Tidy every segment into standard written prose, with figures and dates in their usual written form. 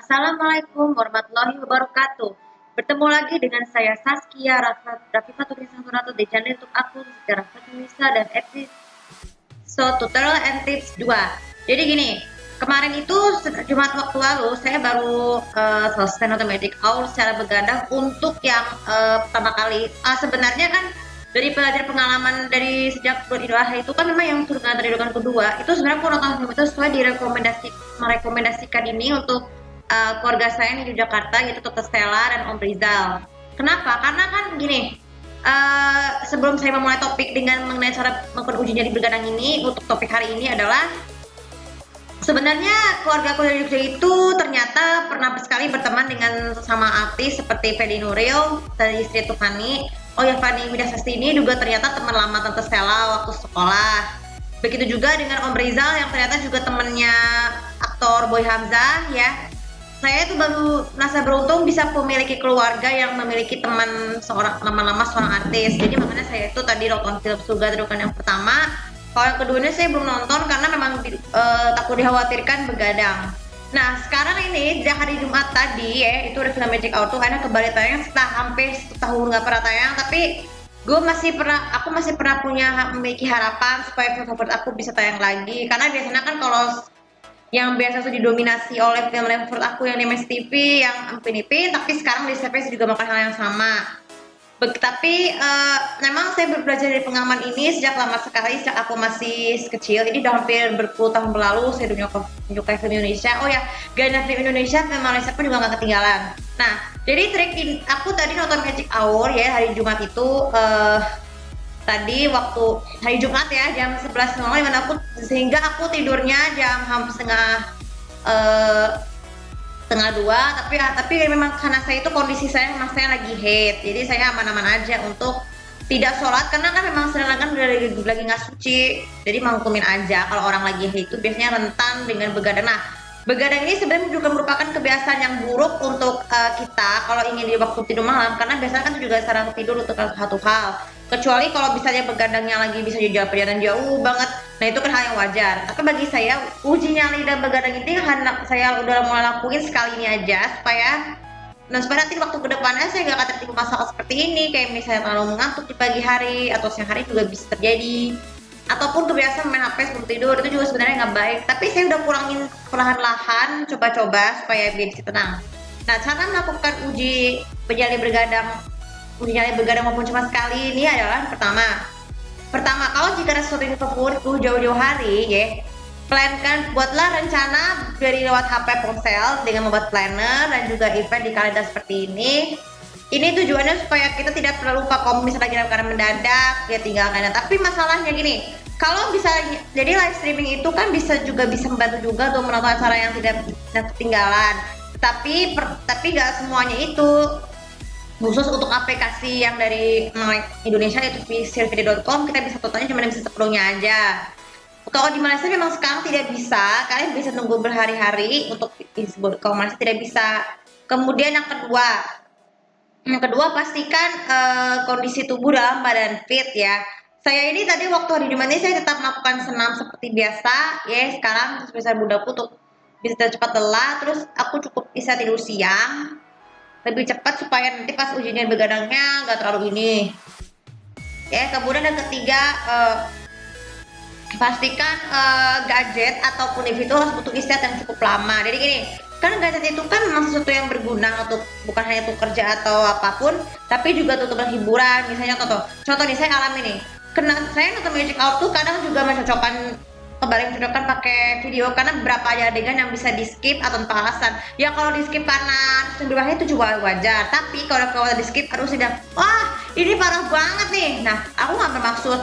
Assalamualaikum warahmatullahi wabarakatuh. Bertemu lagi dengan saya Saskia Rafifatul Santonato di channel YouTube aku secara Fatimisa dan episode tutorial and tips 2. Jadi gini, kemarin itu Jumat waktu lalu saya baru selesai nonton Magic Hour secara begadang untuk yang pertama kali. Sebenarnya kan dari pelajar pengalaman dari sejak bulan Idul Adha itu kan memang yang sudah dari dokan kedua itu sebenarnya aku nonton film itu sesuai merekomendasikan ini untuk keluarga saya di Jakarta gitu, Tante Stella dan Om Rizal. Kenapa? Karena kan gini, sebelum saya memulai topik dengan mengenai cara melakukan uji nyali bergadang ini, untuk topik hari ini adalah sebenarnya keluarga aku dari Jogja itu ternyata pernah sekali berteman dengan sesama artis seperti Fedi Nuril dan istri itu Fani. Oh ya, Fani Widasasti ini juga ternyata teman lama Tante Stella waktu sekolah. Begitu juga dengan Om Rizal yang ternyata juga temannya aktor Boy Hamzah ya. Saya tuh baru merasa beruntung bisa memiliki keluarga yang memiliki teman lama-lama seorang artis. Jadi makanya saya itu tadi nonton film Surga Terdukan yang pertama. Kalau yang keduanya saya belum nonton karena memang takut dikhawatirkan begadang. Nah sekarang ini sejak hari Jumat tadi ya, itu udah film Magic Hour tuh karena kembali tayang setelah hampir 1 tahun nggak pernah tayang, tapi aku masih pernah memiliki harapan supaya film favorit aku bisa tayang lagi, karena biasanya kan kalau yang biasa tuh didominasi oleh film favorit aku yang di MSTV yang Upin Ipin, tapi sekarang di CPS juga makan hal yang sama. Tapi memang saya belajar dari pengalaman ini sejak lama sekali, sejak aku masih kecil. Ini udah hampir berpuluh tahun berlalu saya menyukai film Indonesia. Oh ya, gaya film Indonesia, film Malaysia pun juga gak ketinggalan. Nah, jadi aku tadi nonton Magic Hour ya hari Jumat itu, tadi waktu hari Jumat ya jam 11.00 sehingga aku tidurnya jam hampir setengah 2, tapi memang karena saya itu kondisi saya memang saya lagi haid, jadi saya aman-aman aja untuk tidak sholat karena kan memang sedangkan lagi nggak suci, jadi menghukumin aja. Kalau orang lagi haid itu biasanya rentan dengan begadang. Nah, begadang ini sebenarnya juga merupakan kebiasaan yang buruk untuk kita kalau ingin di waktu tidur malam, karena biasanya kan itu juga sarana tidur untuk satu hal. Kecuali kalau misalnya begadangnya lagi bisa jalan perjalanan jauh banget, nah itu kan hal yang wajar. Tapi bagi saya uji nyali dan begadang ini saya udah mulai lakuin sekali ini aja supaya nanti waktu kedepannya saya gak akan tertipu masalah seperti ini, kayak misalnya terlalu mengantuk di pagi hari atau siang hari juga bisa terjadi, ataupun kebiasaan main HP sebelum tidur, itu juga sebenarnya nggak baik. Tapi saya udah kurangin perlahan-lahan, coba-coba supaya biar bisa tenang. Nah, cara melakukan uji nyali begadang maupun cuma sekali ini adalah pertama kalau jika ada sesuatu yang favoritku jauh-jauh hari ya, buatlah rencana dari lewat HP ponsel dengan membuat planner dan juga event di kalender seperti ini. Ini tujuannya supaya kita tidak perlu lupa kalau misalnya lagi dalam keadaan mendadak ya tinggalkan. Tapi masalahnya gini, kalau bisa jadi live streaming itu kan bisa membantu juga untuk menonton acara yang tidak ketinggalan. Tapi nggak semuanya itu, khusus untuk aplikasi yang dari Indonesia yaitu vcrvd.com kita bisa tontonnya cuma bisa seperlunya aja. Kalau di Malaysia memang sekarang tidak bisa, kalian bisa tunggu berhari-hari untuk disebut. Kalau Malaysia tidak bisa. Kemudian yang kedua pastikan kondisi tubuh dalam badan fit ya. Saya ini tadi waktu hari Jumat ini saya tetap melakukan senam seperti biasa ya. Sekarang sebesar budaku untuk bisa cepat lelah, terus aku cukup bisa tidur siang lebih cepat supaya nanti pas ujian begadangnya nggak terlalu ini ya. Kemudian yang ketiga, pastikan gadget ataupun TV itu harus butuh istirahat yang cukup lama. Jadi gini, kan gadget itu kan memang sesuatu yang berguna untuk bukan hanya untuk kerja atau apapun, tapi juga untuk hiburan. Misalnya contoh nih, saya alami nih, saya nonton Magic Hour tuh kadang juga mencocokkan pakai video, karena beberapa adegan yang bisa di skip atau tanpa alasan ya. Kalau di skip karena sebelumnya itu juga wajar, tapi kalau di skip harus tidak, wah ini parah banget nih. Nah, aku nggak bermaksud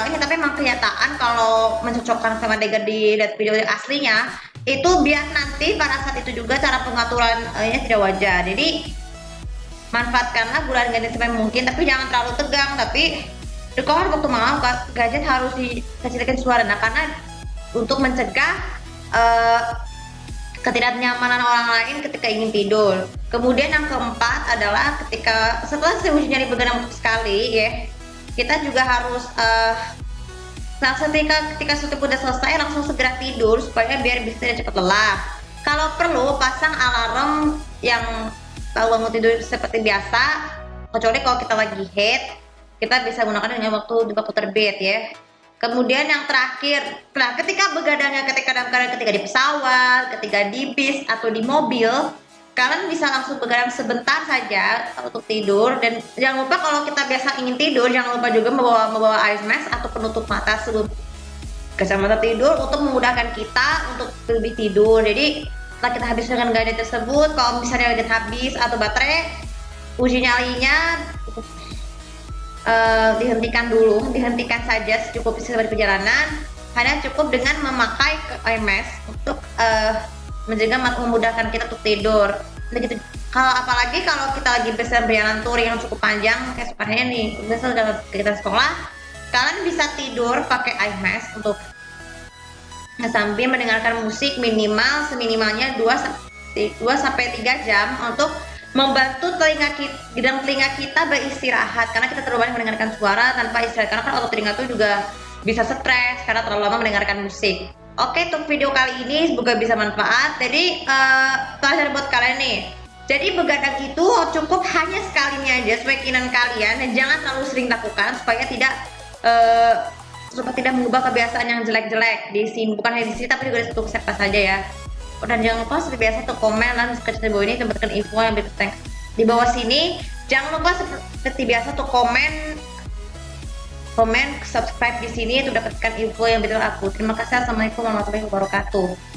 ini, tapi memang kenyataan kalau mencocokkan sama adegan di video yang aslinya itu biar nanti pada saat itu juga cara pengaturan tidak wajar. Jadi manfaatkanlah bulan gadget sampai mungkin, tapi jangan terlalu tegang. Tapi kalau waktu malam gadget harus dikecilkan suara, nah karena untuk mencegah ketidaknyamanan orang lain ketika ingin tidur. Kemudian yang keempat adalah setelah saya uji nyali begadang sekali ya, kita juga harus ketika sudah selesai langsung segera tidur supaya biar bisa cepat lelah. Kalau perlu pasang alarm yang bangun tidur seperti biasa, kecuali kalau kita lagi head, kita bisa gunakan dengan waktu terbit ya. Kemudian yang terakhir, nah ketika begadangnya ketika dalam keadaan ketika di pesawat, ketika di bis atau di mobil, kalian bisa langsung begadang sebentar saja untuk tidur. Dan jangan lupa kalau kita biasa ingin tidur, jangan lupa juga membawa eye mask atau penutup mata sebelum kacamata tidur untuk memudahkan kita untuk lebih tidur. Jadi setelah kita habis dengan gadget tersebut, kalau misalnya gadget habis atau baterai, uji nyalinya dihentikan saja secukupnya di perjalanan. Hanya cukup dengan memakai eye mask untuk memudahkan kita untuk tidur. Begitu. Apalagi kalau kita lagi perjalanan touring yang cukup panjang, kayak sepertinya nih, misalnya kita sekolah, kalian bisa tidur pakai eye mask untuk sambil mendengarkan musik seminimalnya 2 sampai 3 jam untuk membantu telinga kita beristirahat, karena kita terlalu banyak mendengarkan suara tanpa istirahat, karena kan otot telinga itu juga bisa stres karena terlalu lama mendengarkan musik. Oke, untuk video kali ini semoga bisa manfaat. Jadi pelajaran buat kalian nih, jadi begadang itu cukup hanya sekalinya aja sesuai keinginan kalian, dan jangan terlalu sering lakukan supaya tidak mengubah kebiasaan yang jelek-jelek di sini, bukan hanya di sini tapi juga di satu siapa saja ya. Dan jangan lupa seperti biasa untuk komen dan subscribe di bawah ini, tempatkan info yang di bawah sini. Jangan lupa seperti biasa untuk komen, subscribe di sini untuk dapatkan info yang betul aku. Terima kasih. Assalamualaikum warahmatullahi wabarakatuh.